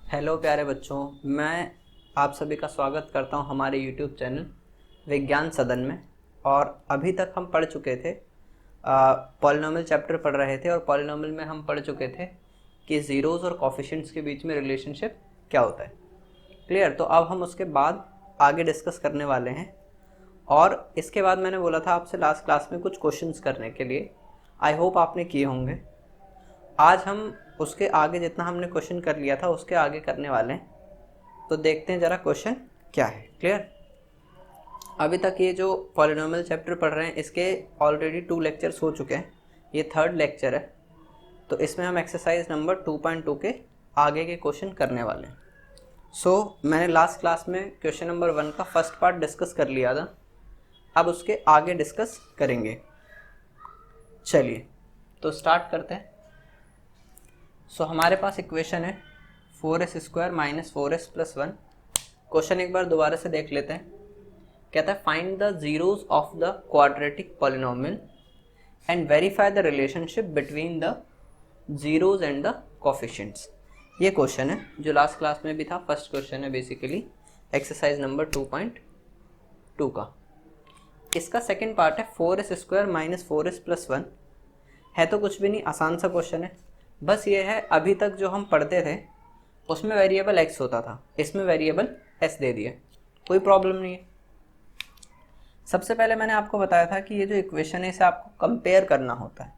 Hello प्यारे बच्चों, मैं आप सभी का स्वागत करता हूं हमारे यूट्यूब चैनल विज्ञान सदन में। और अभी तक हम पढ़ चुके थे, पॉलिनोमियल चैप्टर पढ़ रहे थे और पॉलिनोमियल में हम पढ़ चुके थे कि ज़ीरोज़ और कोफिशिएंट्स के बीच में रिलेशनशिप क्या होता है। क्लियर? तो अब हम उसके बाद आगे डिस्कस करने वाले हैं। और इसके बाद मैंने बोला था आपसे लास्ट क्लास में कुछ क्वेश्चंस करने के लिए। आई होप आपने किए होंगे। आज हम उसके आगे जितना हमने क्वेश्चन कर लिया था उसके आगे करने वाले हैं। तो देखते हैं ज़रा क्वेश्चन क्या है। क्लियर? अभी तक ये जो पॉलिनोमियल चैप्टर पढ़ रहे हैं इसके ऑलरेडी 2 लेक्चर्स हो चुके हैं। ये 3rd लेक्चर है। तो इसमें हम एक्सरसाइज नंबर 2.2 के आगे के क्वेश्चन करने वाले हैं। मैंने लास्ट क्लास में क्वेश्चन नंबर 1 का फर्स्ट पार्ट डिस्कस कर लिया था। अब उसके आगे डिस्कस करेंगे। चलिए तो स्टार्ट करते हैं। हमारे पास इक्वेशन है 4s² - 4s + 1। क्वेश्चन एक बार दोबारा से देख लेते हैं। कहता है find the zeros of the quadratic polynomial and verify the relationship between the zeros and the coefficients. ये क्वेश्चन है जो लास्ट क्लास में भी था। फर्स्ट क्वेश्चन है बेसिकली एक्सरसाइज नंबर 2.2 का। इसका सेकेंड पार्ट है 4s² - 4s + 1। है तो कुछ भी नहीं, आसान सा क्वेश्चन है। बस ये है, अभी तक जो हम पढ़ते थे उसमें वेरिएबल x होता था, इसमें वेरिएबल s दे दिया, कोई प्रॉब्लम नहीं है। सबसे पहले मैंने आपको बताया था कि ये जो इक्वेशन है इसे आपको कंपेयर करना होता है।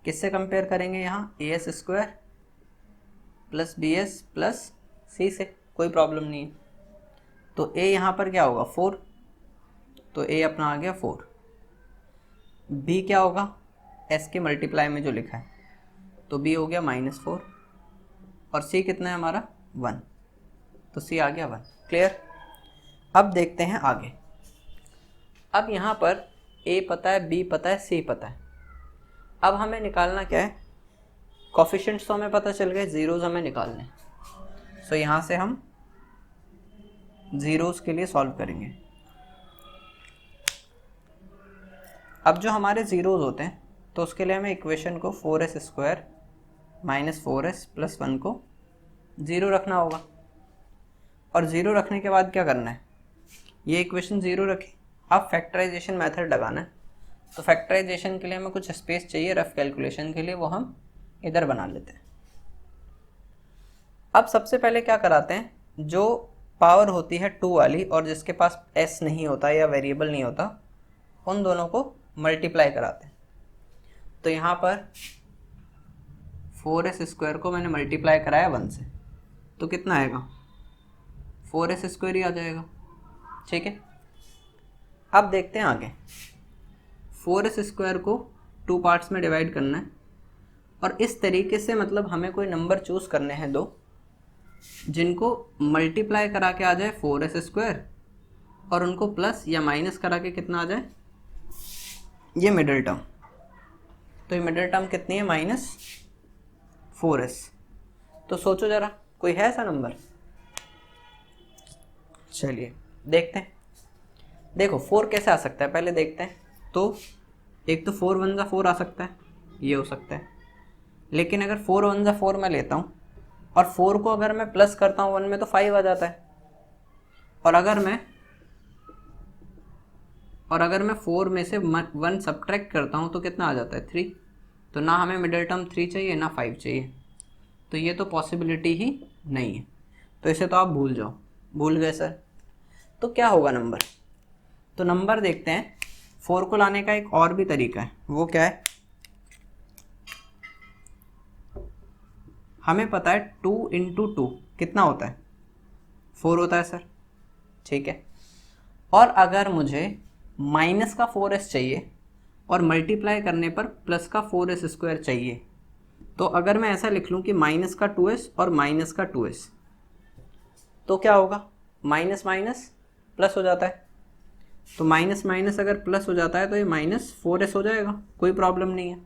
किससे कंपेयर करेंगे? यहाँ as² + bs + c से, कोई प्रॉब्लम नहीं है। तो a यहाँ पर क्या होगा? 4, तो a अपना आ गया 4। b क्या होगा? s के मल्टीप्लाई में जो लिखा है, तो b हो गया -4 और c कितना है हमारा? 1, तो c आ गया 1। क्लियर? अब देखते हैं आगे। अब यहाँ पर a पता है, b पता है, c पता है। अब हमें निकालना क्या है? कोफिशिएंट्स तो हमें पता चल गए, ज़ीरोज़ हमें निकालने हैं। यहाँ से हम ज़ीरोज़ के लिए सॉल्व करेंगे। अब जो हमारे ज़ीरोज़ होते हैं तो उसके लिए हमें इक्वेशन को 4s² - 4s + 1 को 0 रखना होगा। और 0 रखने के बाद क्या करना है? ये इक्वेशन 0 रखी। अब फैक्टराइजेशन मेथड लगाना है। तो फैक्टराइजेशन के लिए हमें कुछ स्पेस चाहिए रफ कैलकुलेशन के लिए, वो हम इधर बना लेते हैं। अब सबसे पहले क्या कराते हैं, जो पावर होती है 2 वाली और जिसके पास s नहीं होता या वेरिएबल नहीं होता, उन दोनों को मल्टीप्लाई कराते हैं। तो यहाँ पर 4s² को मैंने मल्टीप्लाई कराया 1 से, तो कितना आएगा? 4s² ही आ जाएगा। ठीक है, अब देखते हैं आगे। 4s² को 2 पार्ट्स में डिवाइड करना है और इस तरीके से, मतलब हमें कोई नंबर चूज़ करने हैं दो जिनको मल्टीप्लाई करा के आ जाए 4s² और उनको प्लस या माइनस करा के कितना आ जाए? ये मिडिल टर्म। तो ये मिडिल टर्म कितनी है? -4s। तो सोचो ज़रा, कोई है ऐसा नंबर? चलिए देखते हैं। देखो 4 कैसे आ सकता है पहले देखते हैं। तो एक तो 4 1 जा 4 आ सकता है, ये हो सकता है। लेकिन अगर 4 1 जा 4 मैं लेता हूँ और 4 को अगर मैं प्लस करता हूँ 1 में तो 5 आ जाता है। और अगर मैं 4 में से 1 सब्ट्रैक्ट करता हूँ तो कितना आ जाता है? 3। तो ना हमें मिडिल टर्म 3 चाहिए ना 5 चाहिए, तो ये तो पॉसिबिलिटी ही नहीं है। तो इसे तो आप भूल जाओ। भूल गए सर? तो क्या होगा नंबर? तो नंबर देखते हैं। 4 को लाने का एक और भी तरीका है, वो क्या है? हमें पता है 2 × 2 कितना होता है? 4 होता है सर। ठीक है, और अगर मुझे माइनस का 4s चाहिए और मल्टीप्लाई करने पर प्लस का 4s² चाहिए, तो अगर मैं ऐसा लिख लूँ कि माइनस का 2s और माइनस का 2s, तो क्या होगा? माइनस माइनस प्लस हो जाता है। तो माइनस माइनस अगर प्लस हो जाता है तो ये -4s हो जाएगा, कोई प्रॉब्लम नहीं है।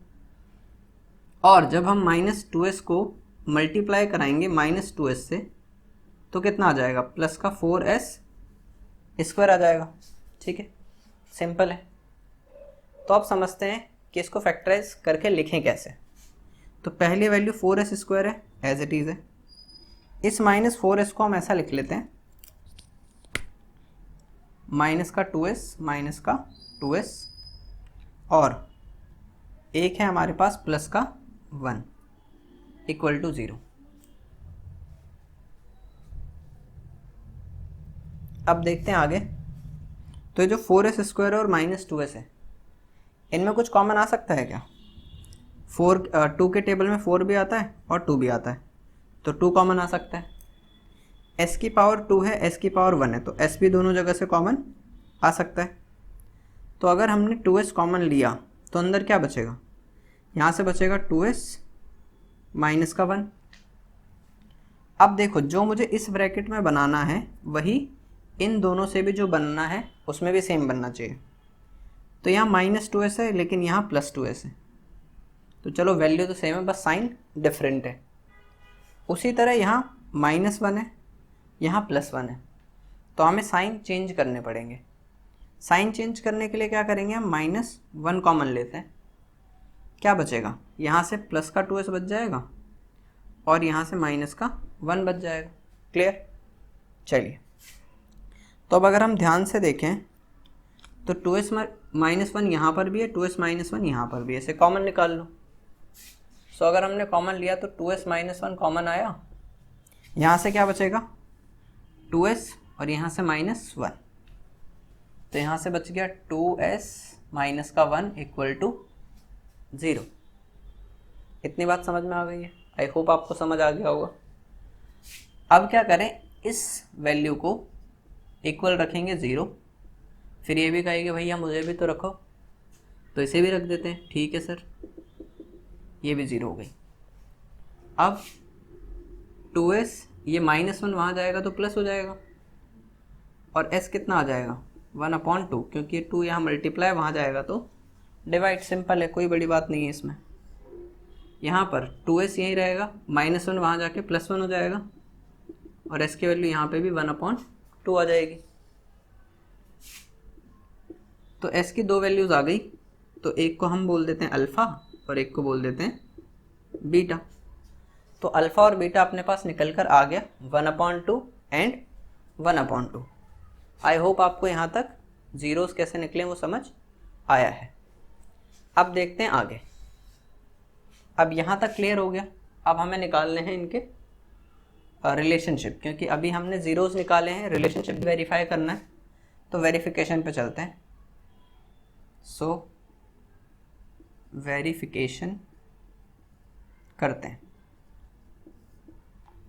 और जब हम -2s को मल्टीप्लाई कराएंगे -2s से, तो कितना आ जाएगा? प्लस का 4s² आ जाएगा। ठीक है, सिंपल है। तो अब समझते हैं कि इसको फैक्टराइज करके लिखें कैसे। तो पहली वैल्यू 4s² है, एज इट इज़ है। इस -4s को हम ऐसा लिख लेते हैं, माइनस का 2s माइनस का 2s, और एक है हमारे पास प्लस का 1 इक्वल टू 0। अब देखते हैं आगे। तो ये जो 4s² और -2s है, इनमें कुछ कॉमन आ सकता है क्या? 2 के टेबल में 4 भी आता है और 2 भी आता है, तो 2 कॉमन आ सकता है। s की पावर 2 है, s की पावर 1 है, तो s भी दोनों जगह से कॉमन आ सकता है। तो अगर हमने 2s कॉमन लिया तो अंदर क्या बचेगा? यहाँ से बचेगा 2s माइनस का 1। अब देखो, जो मुझे इस ब्रैकेट में बनाना है वही इन दोनों से भी जो बनना है उसमें भी सेम बनना चाहिए। तो यहाँ -2s है लेकिन यहाँ +2s है, तो चलो वैल्यू तो सेम है, बस साइन डिफरेंट है। उसी तरह यहाँ -1 है, यहाँ +1 है, तो हमें साइन चेंज करने पड़ेंगे। साइन चेंज करने के लिए क्या करेंगे? हम -1 कॉमन लेते हैं, क्या बचेगा? यहाँ से प्लस का 2s बच जाएगा और यहाँ से माइनस का 1 बच जाएगा। क्लियर? चलिए, तो अब अगर हम ध्यान से देखें तो 2s -1 यहाँ पर भी है, 2s -1 यहाँ पर भी है, इसे कॉमन निकाल लो। सो अगर हमने कॉमन लिया तो 2s -1 कॉमन आया, यहाँ से क्या बचेगा? 2s और यहाँ से -1, तो यहाँ से बच गया 2s माइनस का 1 इक्वल टू 0। इतनी बात समझ में आ गई है? आई होप आपको समझ आ गया होगा। अब क्या करें? इस वैल्यू को इक्वल रखेंगे 0, फिर ये भी कहेंगे भैया मुझे भी तो रखो, तो इसे भी रख देते हैं। ठीक है सर, ये भी 0 हो गई। अब 2s, ये -1 वहाँ जाएगा तो प्लस हो जाएगा, और s कितना आ जाएगा? 1/2, क्योंकि ये 2 यहाँ मल्टीप्लाई वहाँ जाएगा तो डिवाइड। सिंपल है, कोई बड़ी बात नहीं है इसमें। यहाँ पर 2s यहीं रहेगा, -1 वहाँ जाके +1 हो जाएगा, और s की वैल्यू यहाँ पे भी 1/2 आ जाएगी। तो s की 2 वैल्यूज़ आ गई, तो एक को हम बोल देते हैं अल्फ़ा और एक को बोल देते हैं बीटा। तो अल्फ़ा और बीटा अपने पास निकल कर आ गया 1/2 एंड 1/2। आई होप आपको यहाँ तक ज़ीरोज़ कैसे निकले वो समझ आया है। अब देखते हैं आगे। अब यहाँ तक क्लियर हो गया। अब हमें निकालने हैं इनके रिलेशनशिप, क्योंकि अभी हमने ज़ीरोज़ निकाले हैं, रिलेशनशिप वेरीफाई करना है, तो वेरिफिकेशन पे चलते हैं। सो वेरिफिकेशन करते हैं।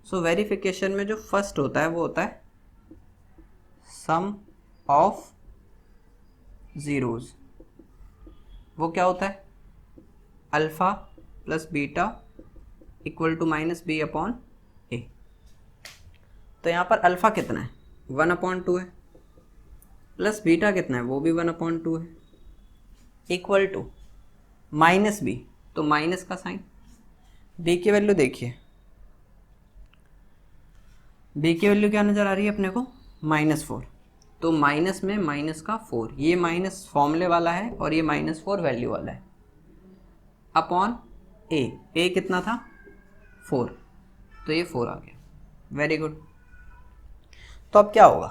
सो वेरिफिकेशन में जो फर्स्ट होता है वो होता है सम ऑफ ज़ीरोज़। वो क्या होता है? Alpha plus beta equal to -b/a। तो यहाँ पर अल्फ़ा कितना है? 1/2 है, प्लस बीटा कितना है? वो भी 1/2 है, इक्वल टू -b, तो माइनस का साइन। b की वैल्यू देखिए, b की वैल्यू क्या नज़र आ रही है अपने को? -4। तो माइनस में माइनस का 4, ये माइनस फॉर्मूले वाला है और ये -4 वैल्यू वाला है, अपॉन a कितना था? 4, तो ये 4 आ गया। Very good. तो अब क्या होगा?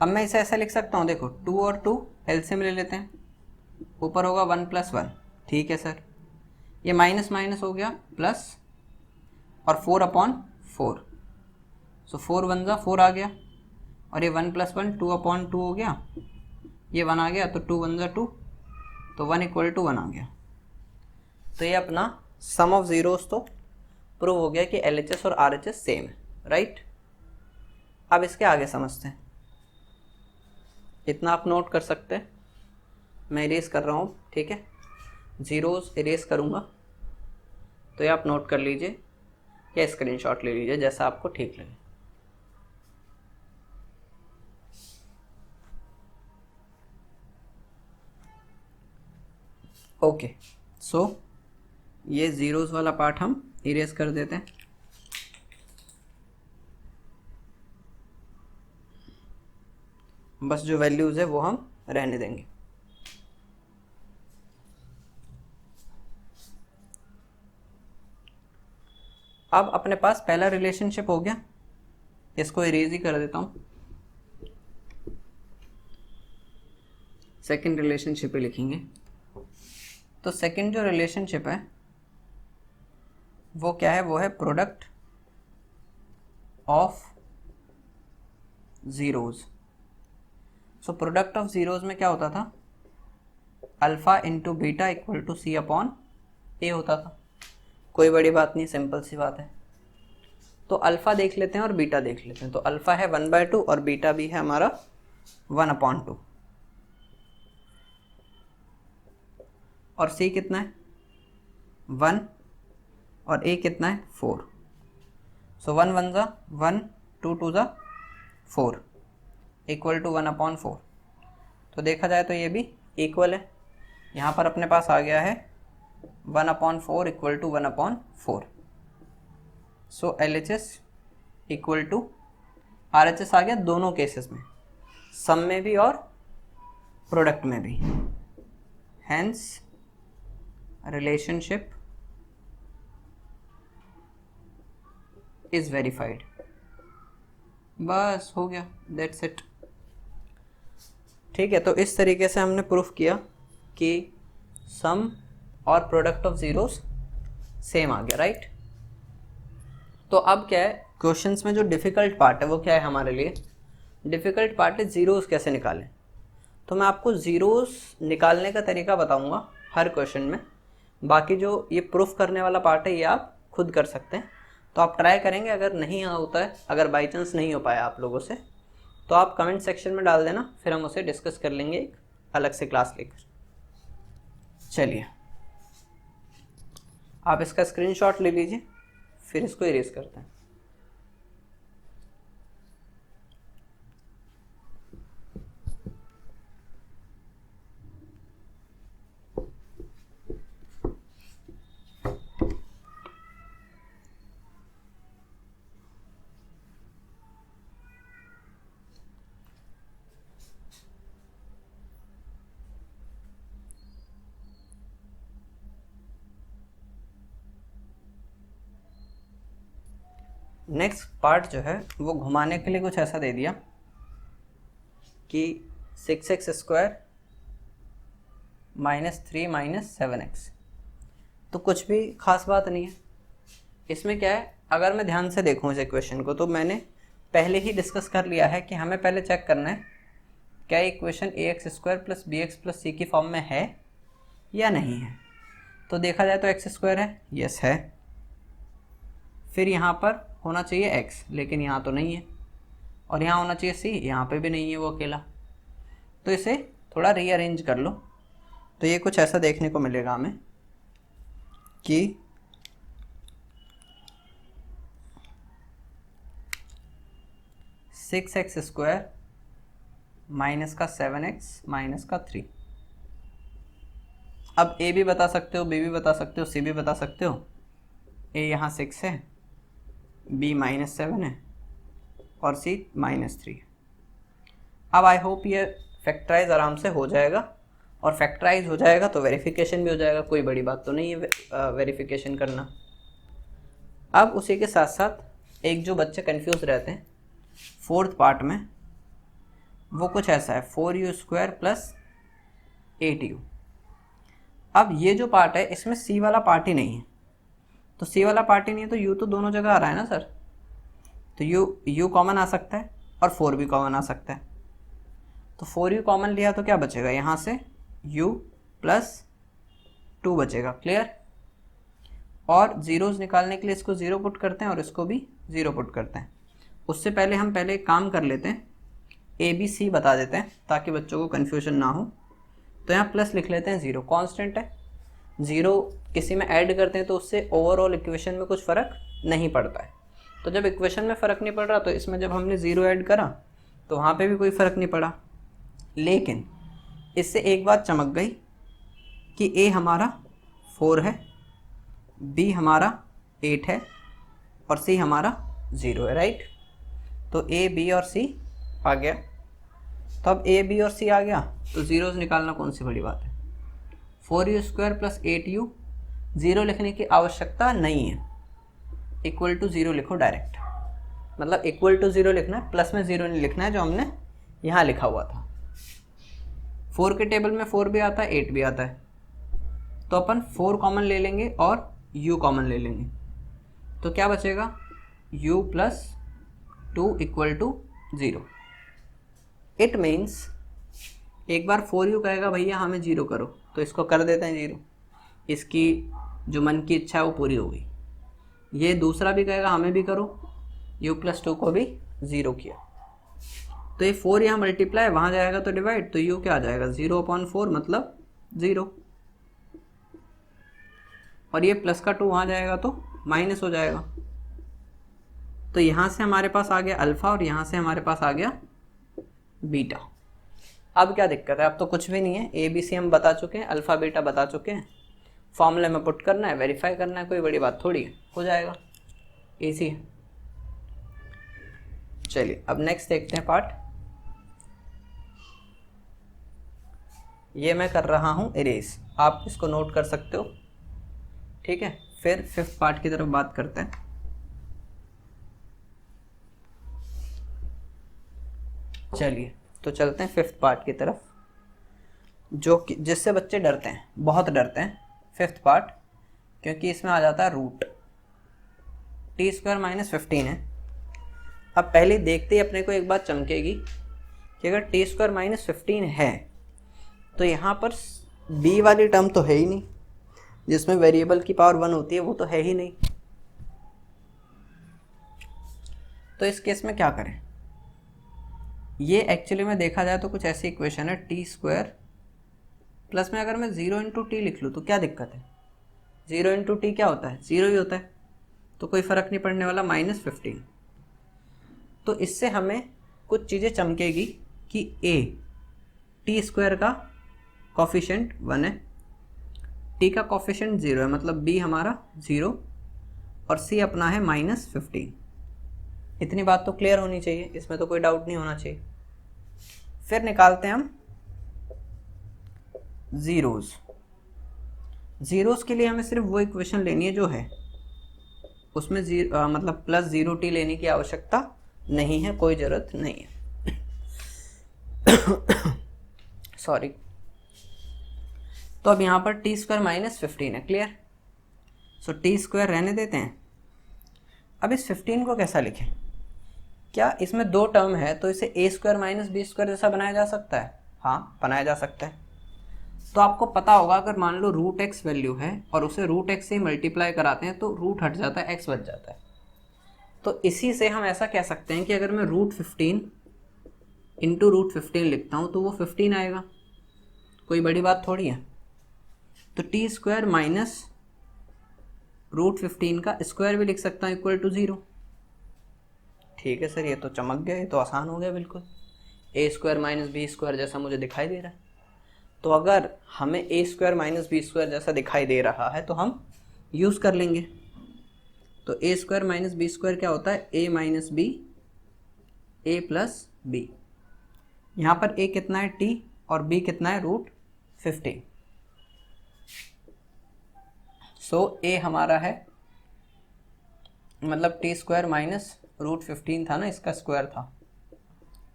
अब मैं इसे ऐसा लिख सकता हूँ, देखो 2 और 2 एलसीएम ले लेते हैं, ऊपर होगा 1 + 1। ठीक है सर, ये माइनस माइनस हो गया प्लस, और 4/4, सो 4 1 ज़ा 4 आ गया, और ये 1 + 1 2/2 हो गया, ये 1 आ गया, तो 2 1 ज़ा 2, तो 1 = 1 आ गया। तो ये अपना सम ऑफ ज़ीरोज़ तो प्रूव हो गया कि LHS और RHS सेम है, राइट। अब इसके आगे समझते हैं। इतना आप नोट कर सकते हैं, मैं इरेज कर रहा हूँ, ठीक है। ज़ीरोज़ इरेज करूँगा, तो ये आप नोट कर लीजिए या स्क्रीनशॉट ले लीजिए, जैसा आपको ठीक लगे। ओके, सो ये ज़ीरोज़ वाला पार्ट हम इरेज कर देते हैं। बस जो वैल्यूज़ है वो हम रहने देंगे। अब अपने पास पहला रिलेशनशिप हो गया, इसको इरेज ही कर देता हूँ, सेकंड रिलेशनशिप ही लिखेंगे। तो सेकंड जो रिलेशनशिप है वो क्या है, वो है प्रोडक्ट ऑफ ज़ीरोज़। सो प्रोडक्ट ऑफ ज़ीरोज़ में क्या होता था, alpha into beta equal to c upon a होता था। कोई बड़ी बात नहीं, सिंपल सी बात है। तो अल्फ़ा देख लेते हैं और बीटा देख लेते हैं। तो अल्फ़ा है 1/2 और बीटा भी है हमारा 1/2, और सी कितना है 1 और ए कितना है 4। सो 1 1 ज़ा 1, 2 2 ज़ा 4 इक्वल टू 1/4। तो देखा जाए तो ये भी इक्वल है। यहाँ पर अपने पास आ गया है 1/4 equal to 1/4। So LHS equal to RHS आ गया दोनों केसेस में, सम में भी और प्रोडक्ट में भी। Hence relationship is verified. बस हो गया, दैट्स इट। ठीक है, तो इस तरीके से हमने प्रूफ किया कि सम और प्रोडक्ट ऑफ ज़ीरोस सेम आ गया, राइट। तो अब क्या है, क्वेश्चंस में जो डिफ़िकल्ट पार्ट है वो क्या है हमारे लिए, डिफ़िकल्ट पार्ट है ज़ीरोस कैसे निकालें। तो मैं आपको ज़ीरोस निकालने का तरीका बताऊंगा हर क्वेश्चन में। बाकी जो ये प्रूफ करने वाला पार्ट है ये आप खुद कर सकते हैं। तो आप ट्राई करेंगे, अगर नहीं होता है, अगर बाई चांस नहीं हो पाया आप लोगों से, तो आप कमेंट सेक्शन में डाल देना, फिर हम उसे डिस्कस कर लेंगे एक अलग से क्लास लेकर। चलिए, आप इसका स्क्रीनशॉट ले लीजिए, फिर इसको इरेज करते हैं। नेक्स्ट पार्ट जो है वो घुमाने के लिए कुछ ऐसा दे दिया कि 6x² -3 -7x। तो कुछ भी खास बात नहीं है इसमें। क्या है, अगर मैं ध्यान से देखूं इस इक्वेशन को, तो मैंने पहले ही डिस्कस कर लिया है कि हमें पहले चेक करना है क्या इक्वेशन ax² + bx + c की फॉर्म में है या नहीं है। तो देखा जाए तो x² है, यस है। फिर यहाँ पर होना चाहिए x, लेकिन यहाँ तो नहीं है। और यहाँ होना चाहिए c, यहाँ पे भी नहीं है वो अकेला। तो इसे थोड़ा रीअरेंज कर लो, तो ये कुछ ऐसा देखने को मिलेगा हमें कि (6x² - 7x - 3). अब a भी बता सकते हो, b भी बता सकते हो, c भी बता सकते हो। a यहाँ 6 है, b -7 है और c -3। अब आई होप ये फैक्टराइज आराम से हो जाएगा, और फैक्टराइज हो जाएगा तो वेरिफिकेशन भी हो जाएगा। कोई बड़ी बात तो नहीं है वेरिफिकेशन करना। अब उसी के साथ साथ एक जो बच्चे कंफ्यूज रहते हैं फोर्थ पार्ट में, वो कुछ ऐसा है 4u² + 8u। अब ये जो पार्ट है इसमें c वाला पार्ट ही नहीं है। तो c वाला पार्ट ही नहीं है तो u तो दोनों जगह आ रहा है ना सर। तो u कॉमन आ सकता है और 4 भी कॉमन आ सकता है। तो 4u कॉमन लिया तो क्या बचेगा, यहाँ से u + 2 बचेगा। क्लियर। और ज़ीरोज़ निकालने के लिए इसको 0 पुट करते हैं और इसको भी 0 पुट करते हैं। उससे पहले हम एक काम कर लेते हैं, ABC बता देते हैं ताकि बच्चों को कन्फ्यूजन ना हो। तो यहाँ प्लस लिख लेते हैं, 0 कांस्टेंट है। 0 किसी में ऐड करते हैं तो उससे ओवरऑल इक्वेशन में कुछ फ़र्क नहीं पड़ता है। तो जब इक्वेशन में फ़र्क नहीं पड़ रहा, तो इसमें जब हमने 0 ऐड करा तो वहाँ पे भी कोई फ़र्क नहीं पड़ा। लेकिन इससे एक बात चमक गई कि a हमारा 4 है, b हमारा 8 है और c हमारा 0 है, राइट। तो a, b और c आ गया। तो अब a, b और c आ गया तो ज़ीरोज़ निकालना कौन सी बड़ी बात है। 4u² + 8u, 0 लिखने की आवश्यकता नहीं है। इक्वल टू 0 लिखो डायरेक्ट, मतलब इक्वल टू 0 लिखना है, प्लस में 0 नहीं लिखना है जो हमने यहाँ लिखा हुआ था। 4 के टेबल में 4 भी आता है, 8 भी आता है, तो अपन 4 कॉमन ले लेंगे और u कॉमन ले लेंगे, तो क्या बचेगा u plus 2 equal to 0। It means एक बार 4u कहेगा भैया हमें 0 करो, तो इसको कर देते हैं 0, इसकी जो मन की इच्छा है वो पूरी हो गई। ये दूसरा भी कहेगा हमें भी करो, u प्लस 2 को भी 0 किया, तो ये 4 यहाँ मल्टीप्लाई, वहाँ जाएगा तो डिवाइड, तो u क्या आ जाएगा 0/4 मतलब 0, और ये प्लस का 2 वहाँ जाएगा तो माइनस हो जाएगा। तो यहाँ से हमारे पास आ गया अल्फ़ा और यहाँ से हमारे पास आ गया बीटा। अब क्या दिक्कत है, अब तो कुछ भी नहीं है, ए बी सी हम बता चुके हैं, अल्फ़ा बीटा बता चुके हैं, फॉर्मूले में पुट करना है, वेरीफाई करना है, कोई बड़ी बात थोड़ी है, हो जाएगा, इजी है। चलिए अब नेक्स्ट देखते हैं पार्ट। ये मैं कर रहा हूँ इरेज, आप इसको नोट कर सकते हो, ठीक है। फिर 5th पार्ट की तरफ बात करते हैं। चलिए तो चलते हैं 5th पार्ट की तरफ, जो कि जिससे बच्चे डरते हैं, बहुत डरते हैं 5th पार्ट, क्योंकि इसमें आ जाता है रूट। t² - 15 है। अब पहले देखते ही अपने को एक बात चमकेगी कि अगर t² - 15 है तो यहाँ पर b वाली टर्म तो है ही नहीं, जिसमें वेरिएबल की पावर 1 होती है, वो तो है ही नहीं। तो इस केस में क्या करें, ये एक्चुअली में देखा जाए तो कुछ ऐसी इक्वेशन है, t² प्लस में अगर मैं 0 × t लिख लूँ तो क्या दिक्कत है, 0 × t क्या होता है, 0 ही होता है, तो कोई फ़र्क नहीं पड़ने वाला, -15। तो इससे हमें कुछ चीज़ें चमकेगी कि t² का कॉफिशिएंट 1 है, t का कॉफिशिएंट 0 है, मतलब b हमारा 0 और c अपना है -15। इतनी बात तो क्लियर होनी चाहिए, इसमें तो कोई डाउट नहीं होना चाहिए। फिर निकालते हैं हम ज़ीरोज़। ज़ीरोज़ के लिए हमें सिर्फ वो इक्वेशन लेनी है जो है, उसमें मतलब +0t लेने की आवश्यकता नहीं है, कोई ज़रूरत नहीं है। सॉरी। तो अब यहाँ पर t² - 15 है, क्लियर। सो t² रहने देते हैं। अब इस 15 को कैसा लिखें, क्या इसमें 2 टर्म है तो इसे a² - b² जैसा बनाया जा सकता है, हाँ बनाया जा सकता है। तो आपको पता होगा अगर मान लो √x वैल्यू है और उसे √x से मल्टीप्लाई कराते हैं तो रूट हट जाता है, x बच जाता है। तो इसी से हम ऐसा कह सकते हैं कि अगर मैं √15 × √15 लिखता हूँ तो वो 15 आएगा, कोई बड़ी बात थोड़ी है। तो t² - √15 का स्क्वायर भी लिख सकता हूँ इक्वल टू 0। ठीक है सर, ये तो चमक गया, ये तो आसान हो गया बिल्कुल, a² - b² जैसा मुझे दिखाई दे रहा है। तो अगर हमें a² - b² जैसा दिखाई दे रहा है तो हम यूज़ कर लेंगे। तो a² - b² क्या होता है, a - b a + b। यहाँ पर a कितना है t और b कितना है √15। सो a हमारा है, मतलब t² - √15 था ना, इसका स्क्वायर था,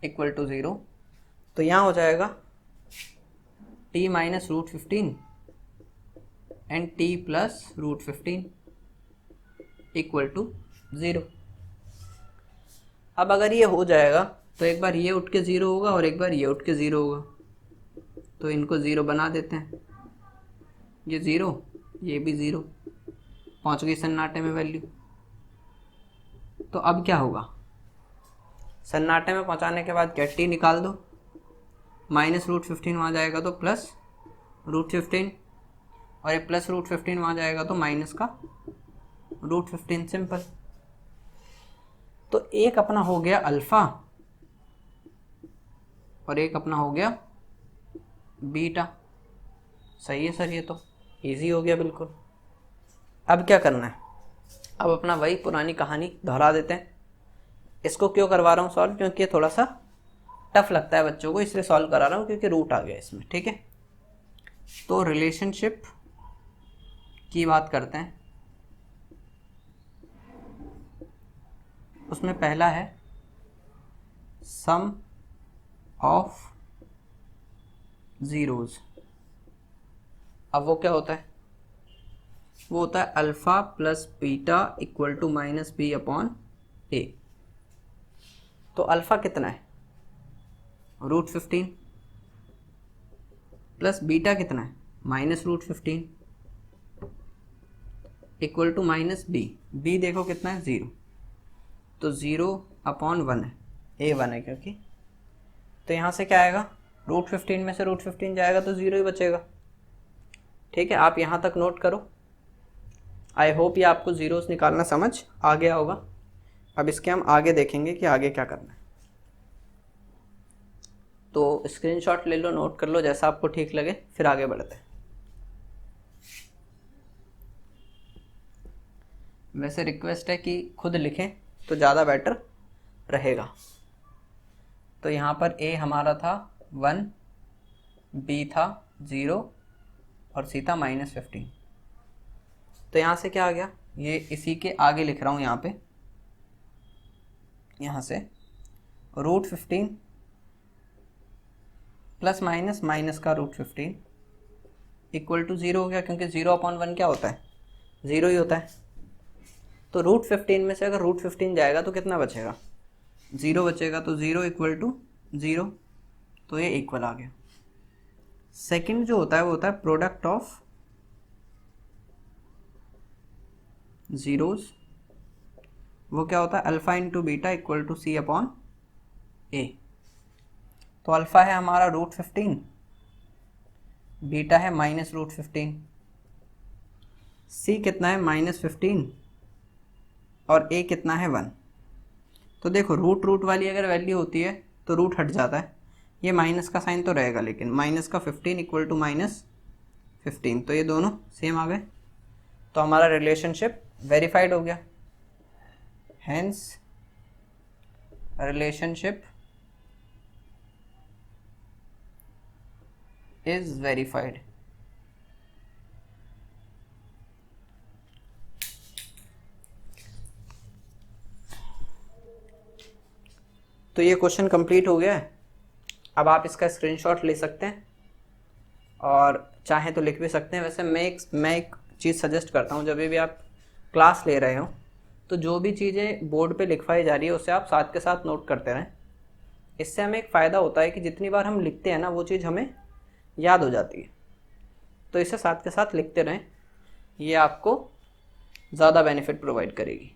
इक्वल टू 0। तो यहाँ हो जाएगा t - √15 and t + √15 equal to 0। अब अगर ये हो जाएगा तो एक बार ये उठ के 0 होगा और एक बार ये उठ के 0 होगा, तो इनको 0 बना देते हैं, ये 0 ये भी 0, पहुंच गई सन्नाटे में वैल्यू। तो अब क्या होगा, सन्नाटे में पहुंचाने के बाद क्या, t निकाल दो, -√15 वहाँ जाएगा तो +√15 और ये +√15 वहाँ जाएगा तो माइनस का √15, सिंपल। तो एक अपना हो गया अल्फ़ा और एक अपना हो गया बीटा। सही है सर, ये तो इजी हो गया बिल्कुल। अब क्या करना है, अब अपना वही पुरानी कहानी दोहरा देते हैं। इसको क्यों करवा रहा हूँ सॉल्व, क्योंकि ये थोड़ा सा टफ लगता है बच्चों को, इसलिए सॉल्व करा रहा हूँ क्योंकि रूट आ गया इसमें, ठीक है। तो रिलेशनशिप की बात करते हैं। उसमें पहला है सम ऑफ ज़ीरोज़। अब वो क्या होता है, वो होता है alpha plus beta equal to minus b upon a. तो अल्फ़ा कितना है, √15 प्लस बीटा कितना है, -√15 equal to minus b. B देखो कितना है, 0, तो 0/1 है, A1 है क्योंकि। तो यहाँ से क्या आएगा, √15 में से √15 जाएगा तो 0 ही बचेगा। ठीक है, आप यहाँ तक नोट करो। आई होप ये आपको ज़ीरोस निकालना समझ आ गया होगा। अब इसके हम आगे देखेंगे कि आगे क्या करना है। तो स्क्रीनशॉट ले लो, नोट कर लो, जैसा आपको ठीक लगे, फिर आगे बढ़ते हैं। वैसे रिक्वेस्ट है कि खुद लिखें तो ज़्यादा बेटर रहेगा। तो यहाँ पर A हमारा था 1, B था 0 और C था -15। तो यहाँ से क्या आ गया, ये इसी के आगे लिख रहा हूँ यहाँ पे, यहाँ से √15 प्लस माइनस माइनस का √15 इक्वल टू 0 हो गया, क्योंकि 0/1 क्या होता है, 0 ही होता है। तो √15 में से अगर √15 जाएगा तो कितना बचेगा, 0 बचेगा। तो 0 इक्वल टू 0, तो ये इक्वल आ गया। सेकंड जो होता है वो होता है प्रोडक्ट ऑफ ज़ीरोज़। वो क्या होता है, alpha into beta equal to C upon A। तो अल्फ़ा है हमारा √15, बीटा है -√15, C कितना है -15 और A कितना है 1। तो देखो रूट वाली अगर वैल्यू होती है तो रूट हट जाता है, ये माइनस का साइन तो रहेगा, लेकिन माइनस का 15 इक्वल टू -15, तो ये दोनों सेम आ गए। तो हमारा रिलेशनशिप वेरीफाइड हो गया। Hence relationship is verified. तो ये क्वेश्चन कंप्लीट हो गया है। अब आप इसका स्क्रीनशॉट ले सकते हैं और चाहें तो लिख भी सकते हैं। वैसे मैं एक चीज़ सजेस्ट करता हूँ, जब भी आप क्लास ले रहे हो तो जो भी चीज़ें बोर्ड पे लिखवाई जा रही है उसे आप साथ के साथ नोट करते रहें। इससे हमें एक फ़ायदा होता है कि जितनी बार हम लिखते हैं ना, वो चीज़ हमें याद हो जाती है। तो इसे साथ के साथ लिखते रहें, ये आपको ज़्यादा बेनिफिट प्रोवाइड करेगी।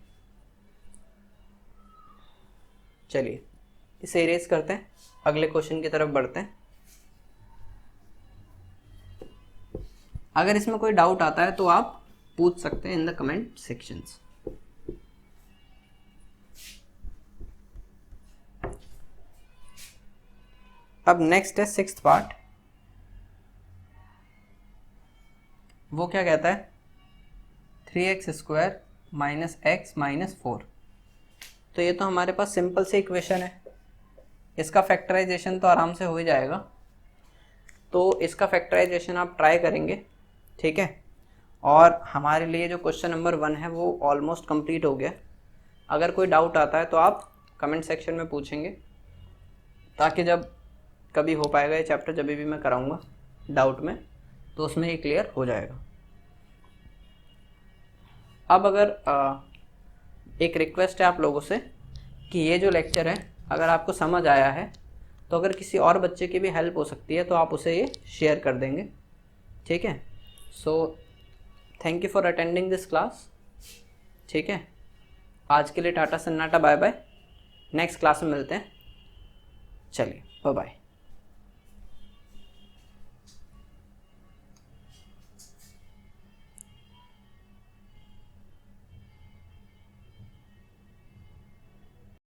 चलिए इसे इरेज करते हैं, अगले क्वेश्चन की तरफ बढ़ते हैं। अगर इसमें कोई डाउट आता है तो आप पूछ सकते हैं इन द कमेंट सेक्शंस। अब नेक्स्ट है 6th पार्ट। वो क्या कहता है, 3x² - x - 4। तो ये तो हमारे पास सिंपल से इक्वेशन है, इसका फैक्टराइजेशन तो आराम से हो ही जाएगा। तो इसका फैक्टराइजेशन आप ट्राई करेंगे, ठीक है। और हमारे लिए जो क्वेश्चन नंबर 1 है वो ऑलमोस्ट कंप्लीट हो गया। अगर कोई डाउट आता है तो आप कमेंट सेक्शन में पूछेंगे, ताकि जब कभी हो पाएगा ये चैप्टर, जब भी मैं कराऊंगा डाउट में, तो उसमें ये क्लियर हो जाएगा। अब अगर एक रिक्वेस्ट है आप लोगों से कि ये जो लेक्चर है अगर आपको समझ आया है तो अगर किसी और बच्चे की भी हेल्प हो सकती है तो आप उसे ये शेयर कर देंगे, ठीक है। So thank you for attending this class, ठीक है। आज के लिए टाटा सन्नाटा, बाय बाय। नेक्स्ट क्लास में मिलते हैं। चलिए बाय बाय।